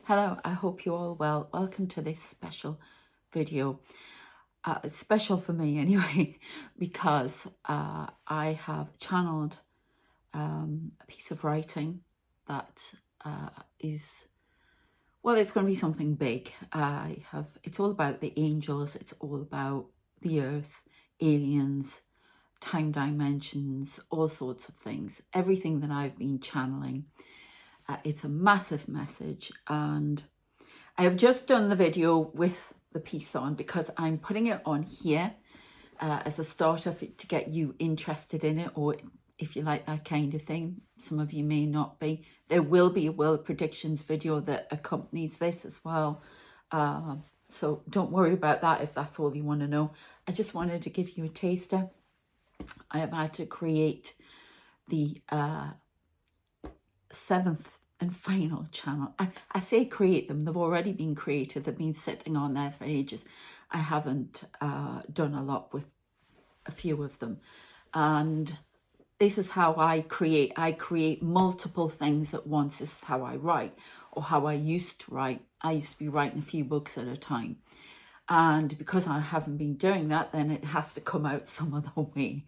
Hello, I hope you're all well. Welcome to this special video. It's special for me anyway, because I have channeled a piece of writing that is, well, it's going to be something big. It's all about the angels, it's all about the earth, aliens, time dimensions, all sorts of things, everything that I've been channeling. It's a massive message, and I have just done the video with the piece on because I'm putting it on here as a starter to get you interested in it, or if you like that kind of thing. Some of you may not be. There will be a world predictions video that accompanies this as well. So don't worry about that if that's all you want to know. I just wanted to give you a taster. I have had to create the 7th and final channel. I say create them, they've already been created, they've been sitting on there for ages. I haven't done a lot with a few of them, and this is how I create multiple things at once. This is how I write, or how I used to write. I used to be writing a few books at a time, and because I haven't been doing that, then it has to come out some other way.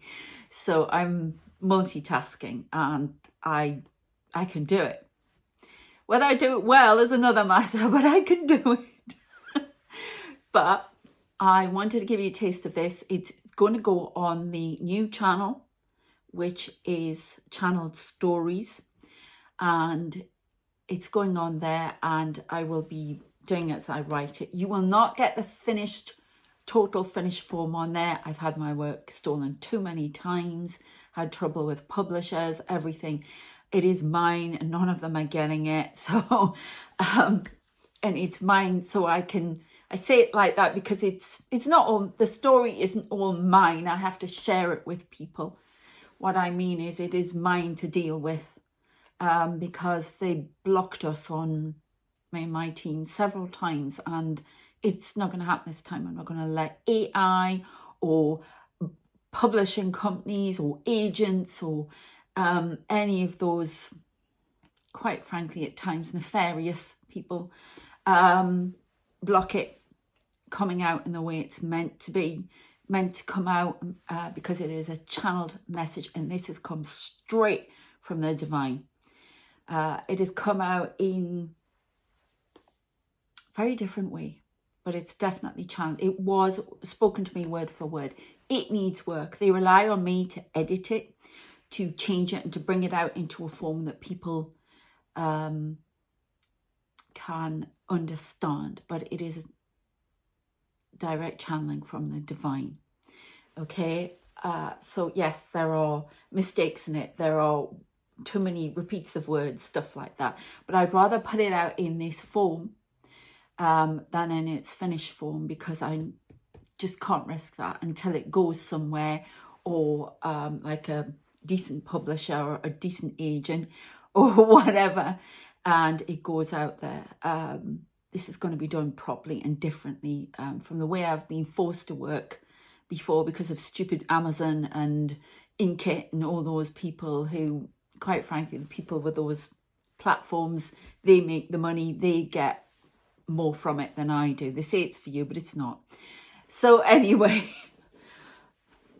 So I'm multitasking, and I can do it. Whether I do it well is another matter, but I can do it. But I wanted to give you a taste of this. It's going to go on the new channel, which is channeled stories, and it's going on there, and I will be doing it as I write it. You will not get the total finished form on there. I've had my work stolen too many times, had trouble with publishers, everything. It is mine, and none of them are getting it. So, and it's mine, so I say it like that because it's not all, the story isn't all mine. I have to share it with people. What I mean is it is mine to deal with, because they blocked us on my team several times, and it's not going to happen this time. I'm not going to let AI or publishing companies or agents or any of those, quite frankly, at times nefarious people, block it coming out in the way it's meant to come out, because it is a channeled message, and this has come straight from the divine. It has come out in a very different way, but it's definitely channeled. It was spoken to me word for word. It needs work. They rely on me to edit it, to change it, and to bring it out into a form that people can understand. But it is direct channeling from the divine. Okay, so yes, there are mistakes in it. There are too many repeats of words, stuff like that. But I'd rather put it out in this form than in its finished form, because I just can't risk that until it goes somewhere, or like a decent publisher or a decent agent or whatever, and it goes out there. This is going to be done properly and differently from the way I've been forced to work before, because of stupid Amazon and Inkit and all those people who, quite frankly, the people with those platforms, they make the money, they get more from it than I do. They say it's for you, but it's not. So anyway,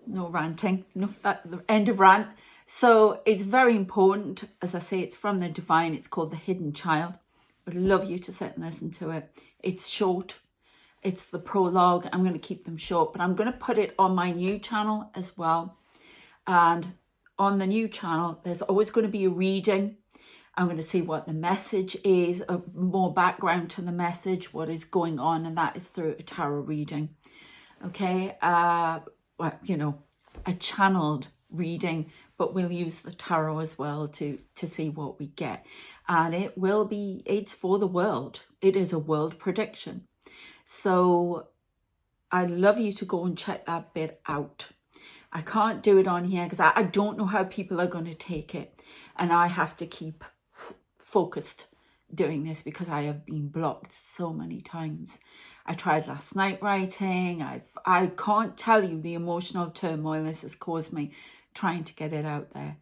no ranting, enough, that the end of rant. So it's very important, as I say, it's from the divine. It's called The Hidden Child. I'd love you to sit and listen to it. It's short. It's the prologue. I'm going to keep them short, but I'm going to put it on my new channel as well. And on the new channel, there's always going to be a reading. I'm going to see what the message is, more background to the message, what is going on, and that is through a tarot reading. Okay, well, you know, a channeled reading, but we'll use the tarot as well to see what we get. And it will be, it's for the world. It is a world prediction. So I'd love you to go and check that bit out. I can't do it on here because I don't know how people are going to take it. And I have to keep focused doing this because I have been blocked so many times. I tried last night writing. I can't tell you the emotional turmoil this has caused me trying to get it out there.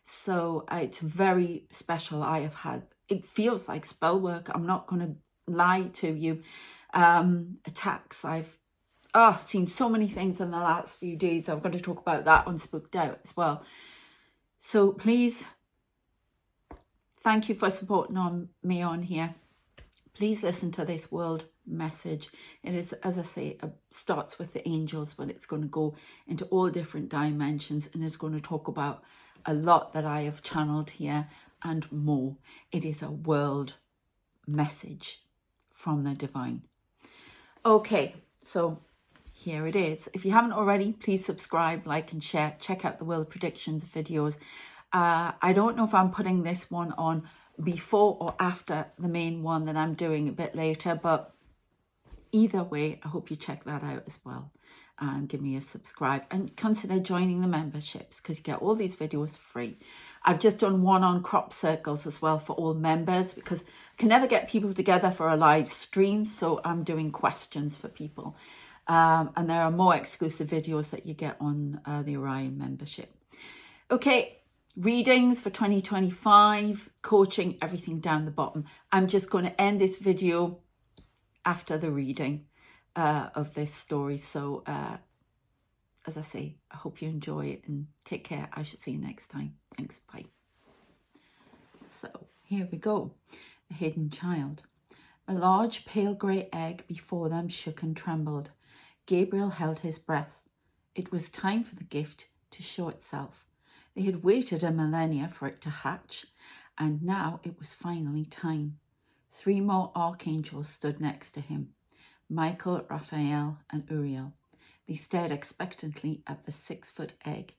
So it's very special. I have had it feels like spell work. I'm not going to lie to you. Attacks. I've seen so many things in the last few days. I'm going to talk about that on Spooked Out as well. So please, thank you for supporting me on here. Please listen to this world message. It is, as I say, it starts with the angels, but it's going to go into all different dimensions, and it's going to talk about a lot that I have channeled here and more. It is a world message from the divine. Okay, so here it is. If you haven't already, please subscribe, like and share. Check out the world predictions videos. I don't know if I'm putting this one on before or after the main one that I'm doing a bit later, but either way, I hope you check that out as well and give me a subscribe, and consider joining the memberships because you get all these videos free. I've just done one on crop circles as well for all members because I can never get people together for a live stream, so I'm doing questions for people. And there are more exclusive videos that you get on the Orion membership. Okay, readings for 2025, coaching, everything down the bottom. I'm just going to end this video after the reading of this story. So as I say, I hope you enjoy it and take care. I shall see you next time. Thanks, bye. So here we go. The hidden child. A large pale grey egg before them shook and trembled. Gabriel held his breath. It was time for the gift to show itself. They had waited a millennia for it to hatch, and now it was finally time. 3 more archangels stood next to him, Michael, Raphael, and Uriel. They stared expectantly at the 6-foot egg,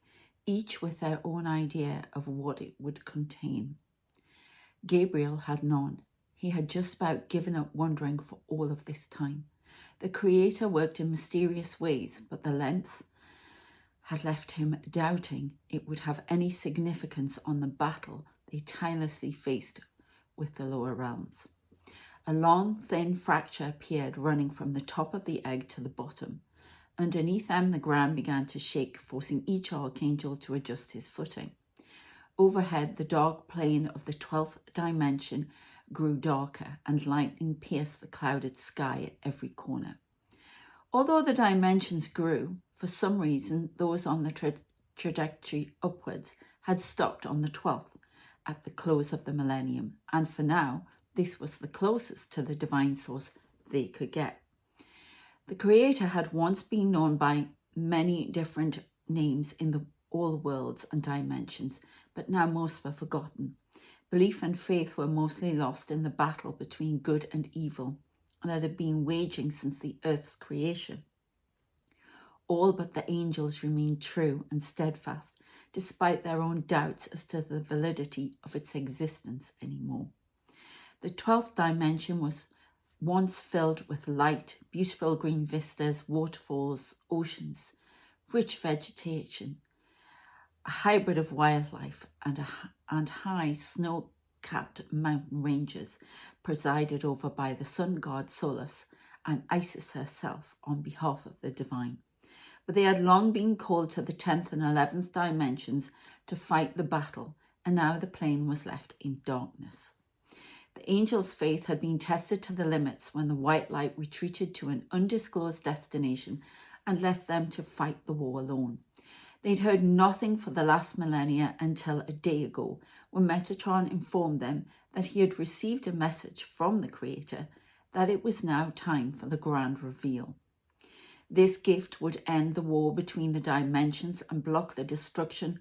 each with their own idea of what it would contain. Gabriel had none. He had just about given up wondering for all of this time. The Creator worked in mysterious ways, but the length had left him doubting it would have any significance on the battle they tirelessly faced with the lower realms. A long, thin fracture appeared running from the top of the egg to the bottom. Underneath them, the ground began to shake, forcing each archangel to adjust his footing. Overhead, the dark plane of the 12th dimension grew darker, and lightning pierced the clouded sky at every corner. Although the dimensions grew, for some reason, those on the trajectory upwards had stopped on the 12th at the close of the millennium, and for now, this was the closest to the divine source they could get. The Creator had once been known by many different names in all worlds and dimensions, but now most were forgotten. Belief and faith were mostly lost in the battle between good and evil that had been waging since the earth's creation. All but the angels remained true and steadfast, despite their own doubts as to the validity of its existence anymore. The 12th dimension was once filled with light, beautiful green vistas, waterfalls, oceans, rich vegetation, a hybrid of wildlife, and high snow-capped mountain ranges presided over by the sun god Solus and Isis herself on behalf of the divine. But they had long been called to the 10th and 11th dimensions to fight the battle, and now the plane was left in darkness. The angels' faith had been tested to the limits when the white light retreated to an undisclosed destination and left them to fight the war alone. They'd heard nothing for the last millennia until a day ago, when Metatron informed them that he had received a message from the Creator that it was now time for the grand reveal. This gift would end the war between the dimensions and block the destruction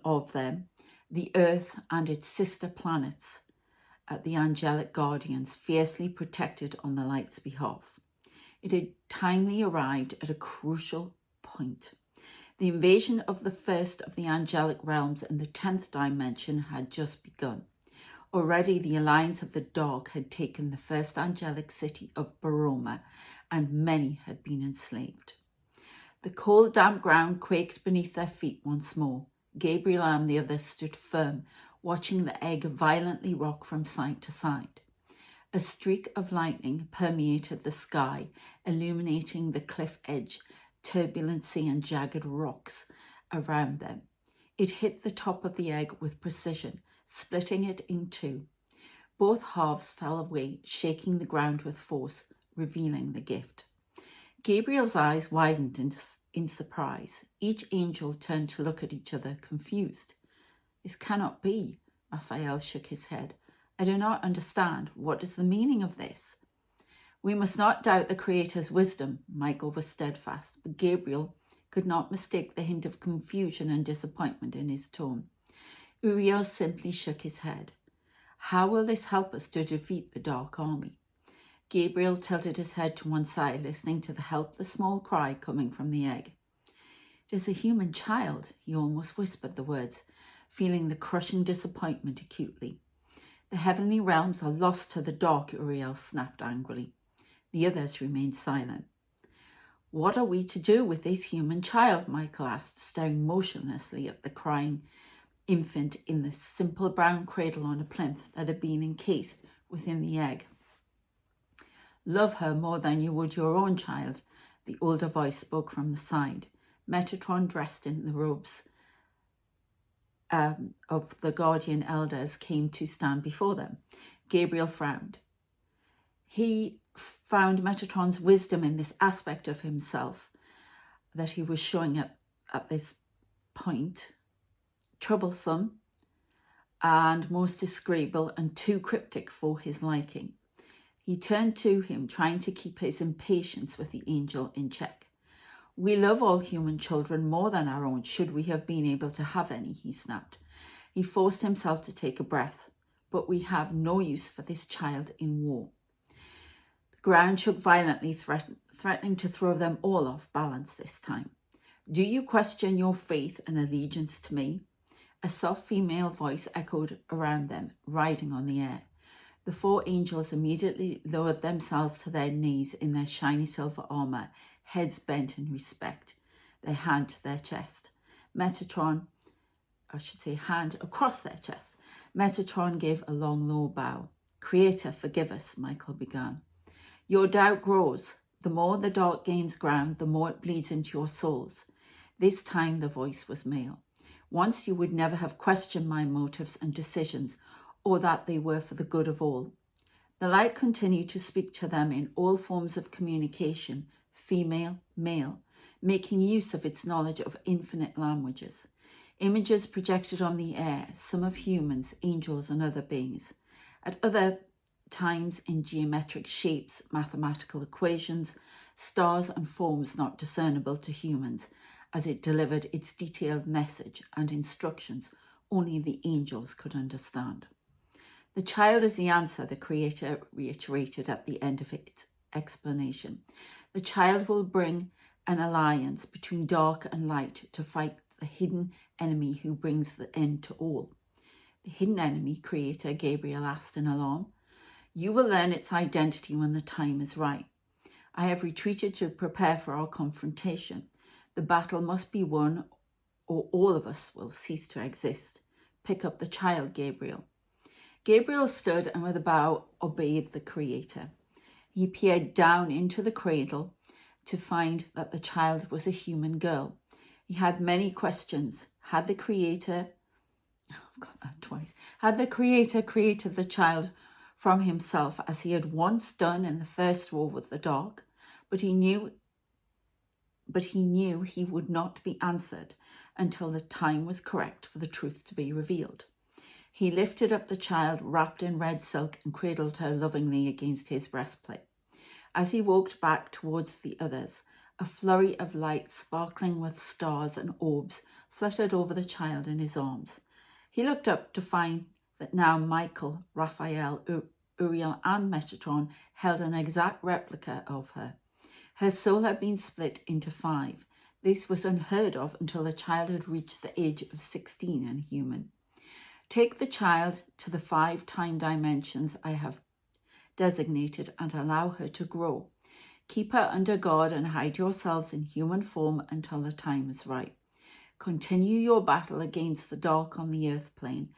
of them, the Earth and its sister planets, the angelic guardians, fiercely protected on the light's behalf. It had timely arrived at a crucial point. The invasion of the first of the angelic realms in the 10th dimension had just begun. Already the Alliance of the Dark had taken the first angelic city of Baroma, and many had been enslaved. The cold, damp ground quaked beneath their feet once more. Gabriel and the others stood firm, watching the egg violently rock from side to side. A streak of lightning permeated the sky, illuminating the cliff edge, turbulency and jagged rocks around them. It hit the top of the egg with precision, splitting it in two. Both halves fell away, shaking the ground with force, revealing the gift. Gabriel's eyes widened in surprise. Each angel turned to look at each other, confused. This cannot be. Raphael shook his head. I do not understand. What is the meaning of this? We must not doubt the Creator's wisdom. Michael was steadfast, but Gabriel could not mistake the hint of confusion and disappointment in his tone. Uriel simply shook his head. How will this help us to defeat the dark army? Gabriel tilted his head to one side, listening to the helpless small cry coming from the egg. It is a human child, he almost whispered the words, feeling the crushing disappointment acutely. The heavenly realms are lost to the dark, Uriel snapped angrily. The others remained silent. What are we to do with this human child? Michael asked, staring motionlessly at the crying infant in the simple brown cradle on a plinth that had been encased within the egg. Love her more than you would your own child, the older voice spoke from the side. Metatron, dressed in the robes of the guardian elders, came to stand before them. Gabriel frowned. He found Metatron's wisdom in this aspect of himself that he was showing up at this point troublesome and most disagreeable and too cryptic for his liking. He turned to him, trying to keep his impatience with the angel in check. We love all human children more than our own, should we have been able to have any, he snapped. He forced himself to take a breath. But we have no use for this child in war. The ground shook violently, threatening to throw them all off balance this time. Do you question your faith and allegiance to me? A soft female voice echoed around them, riding on the air. The four angels immediately lowered themselves to their knees in their shiny silver armor, heads bent in respect, their hand to their chest. Hand across their chest. Metatron gave a long, low bow. Creator, forgive us, Michael began. Your doubt grows. The more the dark gains ground, the more it bleeds into your souls. This time the voice was male. Once you would never have questioned my motives and decisions, or that they were for the good of all. The light continued to speak to them in all forms of communication, female, male, making use of its knowledge of infinite languages. Images projected on the air, some of humans, angels, and other beings. At other times in geometric shapes, mathematical equations, stars and forms not discernible to humans, as it delivered its detailed message and instructions only the angels could understand. The child is the answer, the Creator reiterated at the end of its explanation. The child will bring an alliance between dark and light to fight the hidden enemy who brings the end to all. The hidden enemy, Creator, Gabriel asked in alarm. You will learn its identity when the time is right. I have retreated to prepare for our confrontation. The battle must be won or all of us will cease to exist. Pick up the child, Gabriel. Gabriel stood and with a bow obeyed the Creator. He peered down into the cradle to find that the child was a human girl. He had many questions. Had the Creator created the child from himself as he had once done in the first war with the dark? But he knew he would not be answered until the time was correct for the truth to be revealed. He lifted up the child wrapped in red silk and cradled her lovingly against his breastplate. As he walked back towards the others, a flurry of light sparkling with stars and orbs fluttered over the child in his arms. He looked up to find that now Michael, Raphael, Uriel and Metatron held an exact replica of her. Her soul had been split into 5. This was unheard of until the child had reached the age of 16 and human. Take the child to the 5 time dimensions I have designated and allow her to grow. Keep her under guard and hide yourselves in human form until the time is right. Continue your battle against the dark on the earth plane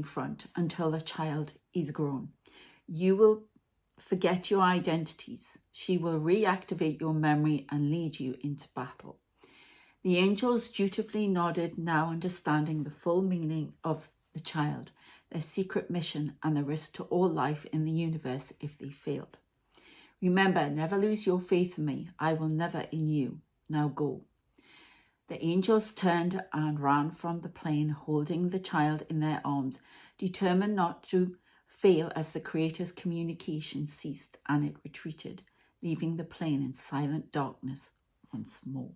front until the child is grown. You will forget your identities. She will reactivate your memory and lead you into battle. The angels dutifully nodded, now understanding the full meaning of the child, their secret mission, and the risk to all life in the universe if they failed. Remember, never lose your faith in me. I will never in you. Now go. The angels turned and ran from the plane, holding the child in their arms, determined not to fail as the Creator's communication ceased and it retreated, leaving the plane in silent darkness once more.